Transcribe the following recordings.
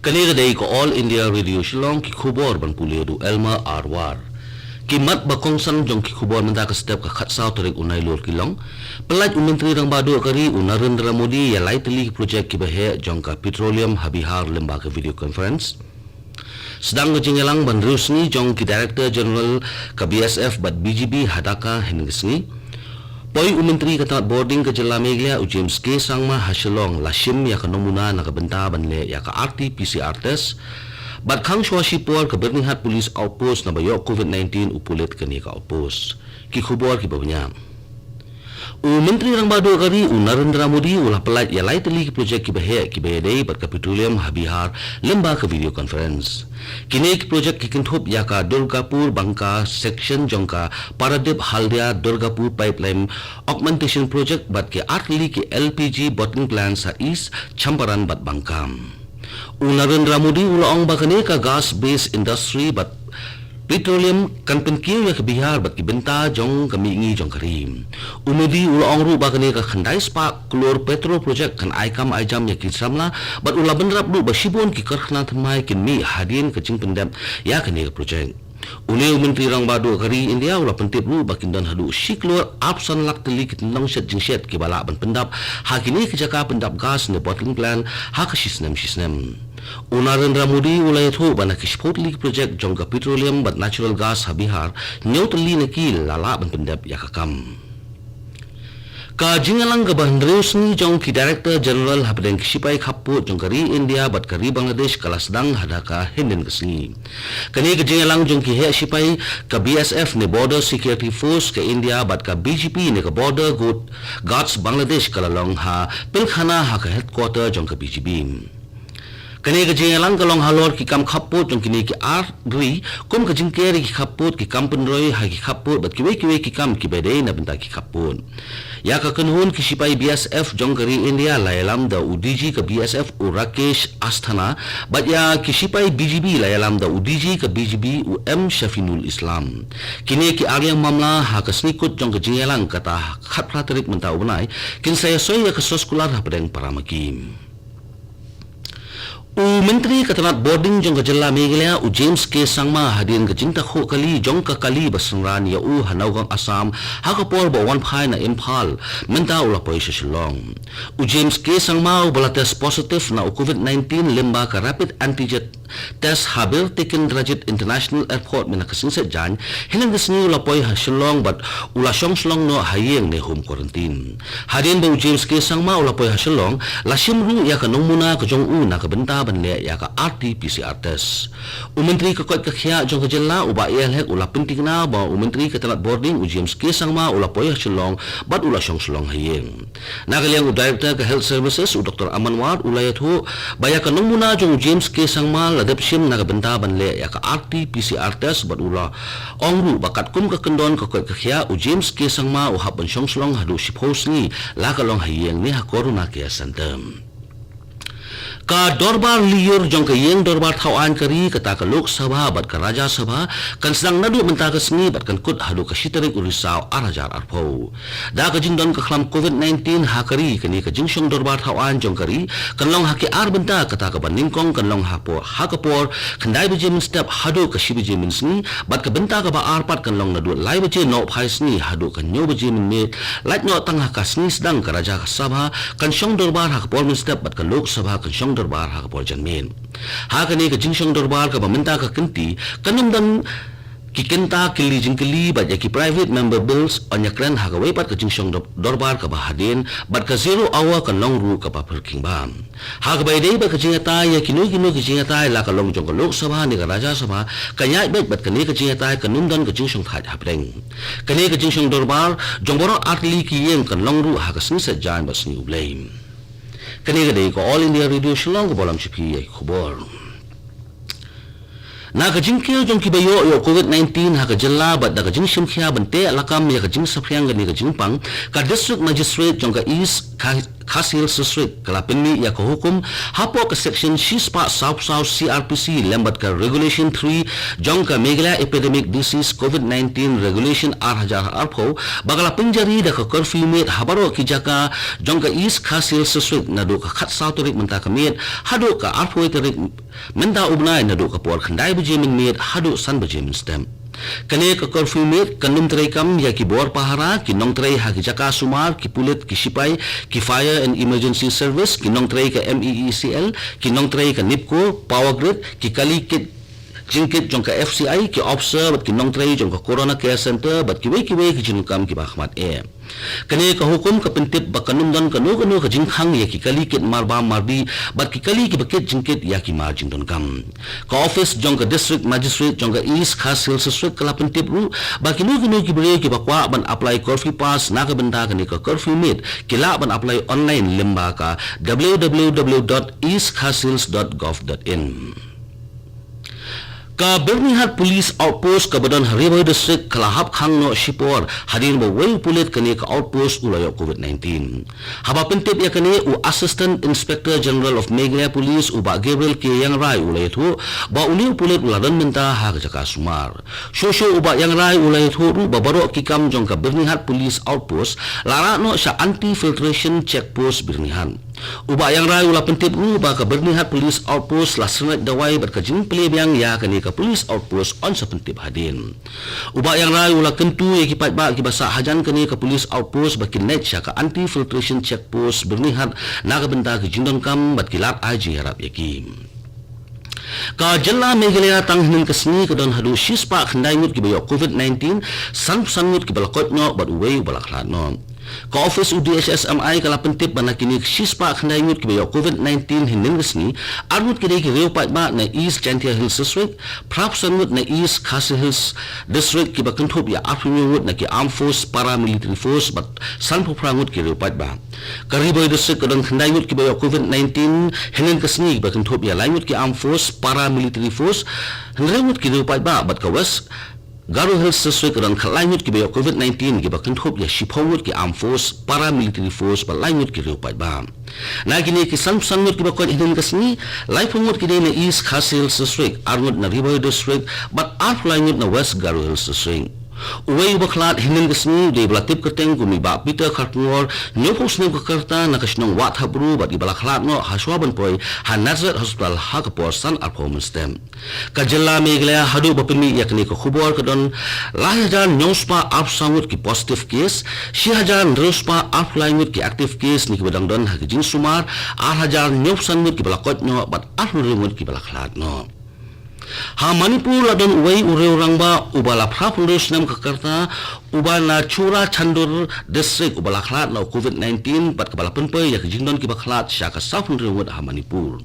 Kanega day ko All India Radio Shillong ki khubor ban pulido Elma Arwar. Kimat bakongsan jong ki khubor menda ka step ka khatsao tarik unai lor kilong. Pelaj Menteri Rang Badu kari Narendra Modi ya lai teli projek ki bahe jong ka Petroleum Habihar lembaga video conference. Sedang ngejingelang ban rusni jong ki Director General ka BSF bat BGB hadaka hengesni. Poi Menteri kata boarding ke Jela Meglia James K Sangma Hasilong Lashim ya ka nomuna nakabenta banle ya ka RT-PCR test bat khang shwashipur ka Birmingham Police Outpost na bayo COVID-19 upulit kani ka outpost ki khubor ki babnya Menteri Rang Badu kari Narendra Modi ulah pelaj ya lai teli ki projek ki bahe dei bat ka Petroleum Habihar lemba ka video conference kini ki projek ki kinthop ya ka Durgapur Bangka section jongka Paradip Haldia Durgapur pipeline augmentation project bat ke atli ki LPG bottling plant sa East Champaran bat Bangkam Narendra Modi ulang bakane ka gas based industry bat petroleum kan penkiu ya ke Bihar bat ki benta jong kamingi jong karim Modi ulang ru bakane ka khandai spa klor petrol project kan aikam aijam ya ki samla bat ula benrap du basibon ki karkhana thamai kin mi hadin ke jing pendam ya kane project Menteri Rang Badu kari India ulah pentip ru bakindan hadu siklor apsan lak teli kitnong set jing set ki bala ban pendap hakini ke jaka pendap gas ne bottling plant ha ka sisnem Narendra Modi ulai thu bana ki spotli project jongka petroleum bat natural gas Habihar neutali ne ki lala ban pendap ya kakam ka jingalang ka bandreus ni jong ki Director General habdeng sipai khappu jong kari India bat kari Bangladesh kalasdang hadaka hinden kesni kani ka jingalang jong ki he sipai ka BSF ne Border Security Force ka India bat ka BGP ne ka Border Guards Bangladesh kalalong ha pilkhana ha ka headquarter jong ka BGP kani ka jingalang kalong halor ki kam khaput jong kini ki ri kum ka jingkeri ki khaput ki kampen roi ha ki khaput bat kiwe ki kam ki bedei na benta ki khaput ya ka kanhun ki sipai BSF jong kari India layalam da UDG ka BSF Rakesh Asthana bat ya ki sipai BGB layalam da UDG ka BGB Shafinul Islam kini ki aryang mamla ha ka snikut jong ka jingalang kata khatra tarik menta ubnai kin saya soy ya ka soskular ha pedeng paramakim Menteri Katanat Boarding jong ka Jela Meglia James K Sangma hadin ka jinta kho kali jong ka kali basangran ya hanaugang Assam hakapor ba wan phai na Impal menta ula poi Shillong James K Sangma bala test positive na COVID-19 lemba ka rapid antigen test habil taken Rajit International Airport mina kasingset jan hinang desni ula poi Shillong bat ula Shlong no hayeng ne home quarantine hadin ba James K Sangma ula poi Shillong lashim ru ya ka nomuna ka jong na ka benta banle ya ka RT-PCR test Menteri ka kot ka khia jong ka Jela uba hek ula penting na ba Menteri ka talat boarding James K Sangma ula poi Shillong bat ula Shlong hayeng nagaliang Director ka Health Services Dr. Amanwar ula yathu baya ka nomuna jong James K Sangma ladapsim na ka benta banle ya ka RT-PCR test bat ula ongru bakat kum ka kendon ka kot ka khia James K Sangma hap ban Shlong hadu sipos ni la ka long hayeng ni ha corona care center ka dorbar liur jong ka yeng dorbar thawan kari kata ka Lok Sabha bat ka Raja Sabha kan sedang nadu menta ka sni bat kan kut hadu ka sitarik urisau arajar arpo da ka jingdon ka khlam COVID-19 ha kari kani ka jingshong dorbar thawan jong kari kan long ha ki ar benta kata ka baningkong kan long ha po ha ka por khandai beje min step hadu ka shibeje min sni bat ka benta ka ba ar pat kan long nadu lai beje no phai sni hadu ka nyo beje min me lait no tang ha ka sni sedang ka Raja Sabha kan shong dorbar ha ka por min step bat ka Lok Sabha kan shong dorbar ha ka por janmin ha kani ka jingshong dorbar ka bamenta ka kenti kanum dan ki kenta kili jingkili bat ya ki private member bills onya kren ha ka wepat ka jingshong dorbar ka bahadin bat ka 0 hour ka long ru ka pa parking ba ha ka bai dei ba ka jingata ya kinoi ki jingata la ka long jong ka Lok Sabha ni ka Raja Sabha ka nya bat ka ni ka jingata ka num dan ka jingshong tha ha preng ka ni ka jingshong dorbar jong boro atli ki yeng ka long ru ha ka sni sa jan bas ni blame kani gadai ko All India Radio Shillong ko bolam chipi ay khubor na ka jingkil jong ki bayo yo COVID-19 ha ka Jela bat da ka jing shim khia bante alakam ya ka jing saphyang gani ka jingpang ka district magistrate jong ka East Khasil Sesrik kelapin mi ya hukum hapo ke section Shispa South CRPC lembat ke regulation 3 jong ke Meghalaya epidemic disease COVID-19 regulation R1000 arpo bagala penjari dah ke curfew mit habaro ki jaka jong ke East Khasil Sesrik nadu ke khat South terik menta ke mit hadu ke arpo terik menta ubnai nadu ke por khandai bejemin mit hadu san bejemin stem kane ke curfew mit kanum terai kam ya ki bor pahara ki nong terai ha ki jaka sumar ki pulit ki sipai ki fire and emergency service ki nong terai ke MEECL ki nong terai ke NIPCO power grid ki kali kit jingkit jong ke FCI ki officer bat ki nong terai jong ke corona care center bat ki wei ki jinukam ki bahmat kane ka hukum ka pentip bakanum dan kanu ka jingkhang ya ki kali kit marba marbi bat ki kali ki baket jingkit ya ki marjing don kam ka office jong ka district magistrate jong ka East Khasil Sesrik kala pentip ru ba ki nu ki bre ki bakwa ban apply curfew pass na ka benda kane ka curfew mit kila ban apply online limba ka www.eastkhasils.gov.in ka Birmingham Police Outpost ka badan Haribai District kalahap khang no Shipor hadir mo way pulit kani ka outpost ulayo COVID-19 haba pentip ya kani u Assistant Inspector General of Meghalaya Police u ba Gabriel K. Yang Rai ulay thu ba uliw pulit uladan minta ha jaka sumar shosho u ba Yang Rai ulay thu ru babaro kikam jong ka Birmingham Police Outpost lara no sa anti-filtration checkpost Birmingham uba Yang Rai ula pentip ru ba ka Birmingham Police Outpost la senat dawai berkajing pelebiang ya kani ka Police Outpost on sa pentip hadin uba Yang Rai ula kentu ya kipat ba ki basa hajan kani ka Police Outpost bakin net sya ka anti-filtration checkpost Birmingham na ka benda ki jindon kam bat kilat aji harap yakim ka jalla Meghalaya tang hinin kasni ka don hadu Shispa khandai ngut ki bayo COVID-19 san ngut ki balakot no bat uwei balaklat no ka office UDSSMI kala pentip bana kini Shispa khandai ngut ki bayo COVID-19 hinin kasni armut ki ki reu pat ba na East Chantia Hills District prap sangut na East Khasil Hills District ki bakan thop ya afringut na ki armed force paramilitary force bat san phrangut ki reu pat ba ka Haribai District ka don khandai ngut ki bayo COVID-19 hinin kasni bakan thop ya langut ki armed force paramilitary force hrengut ki reu pat ba bat ka West Garo Hills District ran khalangut ki bayo COVID-19 ki bakan thop ya shiphongut ki armed force paramilitary force ba langut ki reu pat ba na kini ki sangut ki bakon hinin kasni laifungut ki na East Khasil District arngut na Haribai District but arflangut na West Garo Hills District uway baklat hinin kasni de blatip kateng gumi ba Peter Khartngor nyopos nem kakarta na kasnong wat habru bat ibalaklat no haswaban poi Nazareth Hospital hakapor san performance stem ka jilla Meghalaya hadu bapimi yakni ko khubor kadon lahajan nyospa apsangut ki positive case shihajan rospa aplangut ki active case ni ki badang don hagijin sumar 8000 nyopsangut ki balakot no bat arnut ki balaklat no ha Manipur ladon uway ureu rangba ubala prapulus nam kakarta ubala chura chandur district ubala khlat na COVID-19 pat kabala penpai ya kijingdon ki bakhlat syaka safun rewut ha Manipur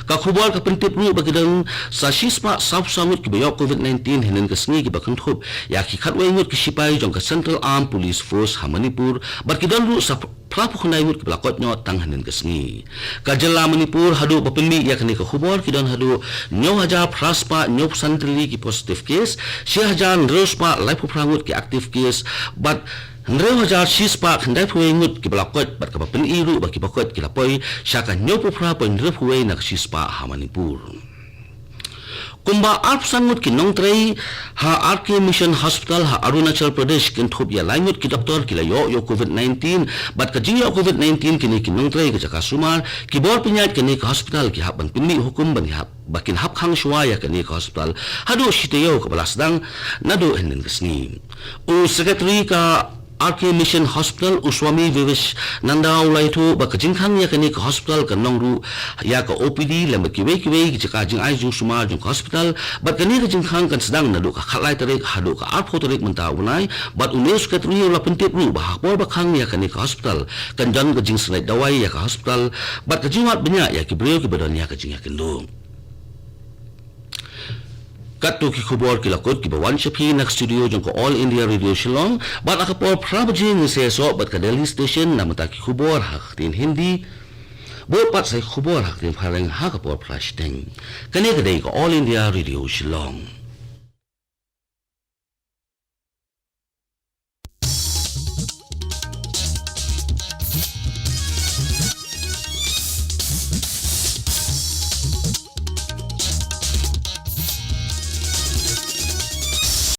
ka khubal ka pentip ru bagidang sa Shispa South Summit ki bayo COVID-19 hinin kasni ki bakan thop ya ki khatway ngut ki sipai jong ka Central Armed Police Force ha Manipur barkidan ru sa prapu khnai ngut ki balakot nyo tang hanin kasni ka jalla Manipur hadu bapimi ya kani ka khubal ki don hadu 9000 praspa nyop santri ki positive case 6000 rospa life prangut ki active case but 9000 Shispa khandai phuwe ngut ki balakot bat ka bapin iru ba ki bakot ki lapoi syaka nyop pra point phuwe na Shispa ha Manipur kumba arp sangut ki nongtrei ha RK Mission Hospital ha Arunachal Pradesh kin thop ya langut ki doctor ki layo yo COVID-19 bat ka jingyo COVID-19 kini ki nongtrei ka jaka sumar ki bor pinyat kini ka hospital ki haban pinmi hukum ban hap bakin hap khang shwa ya kini ka hospital hadu shiteyo ka balasdang nado hinin kasni u secretary ka RK Mission Hospital Uswami Vivesh Nanda ulai thu ba ka jingkhang ya kani ka hospital ka nongru ya ka OPD lam ki we ki jaka jing ai ju suma jung hospital ba kani ka jingkhang kan sedang nadu ka khalai tarik hadu ka arpho tarik menta unai bat unes ka tri la pentip ru ba bor ba khang ya kani ka hospital kan jan ka jing snai dawai ya ka hospital bat ka jingwat benya ya ki breu ki badan ya ka jing ya kendo Katu ki khubor ki lakot ki bawan shapi nak studio jong ko All India Radio Shillong bat akapor prabaji ni se so bat ka Delhi station namata ki khubor hak tin Hindi bo pat sai khubor hak tin pharang hakapor prashteng kane kadai ko All India Radio Shillong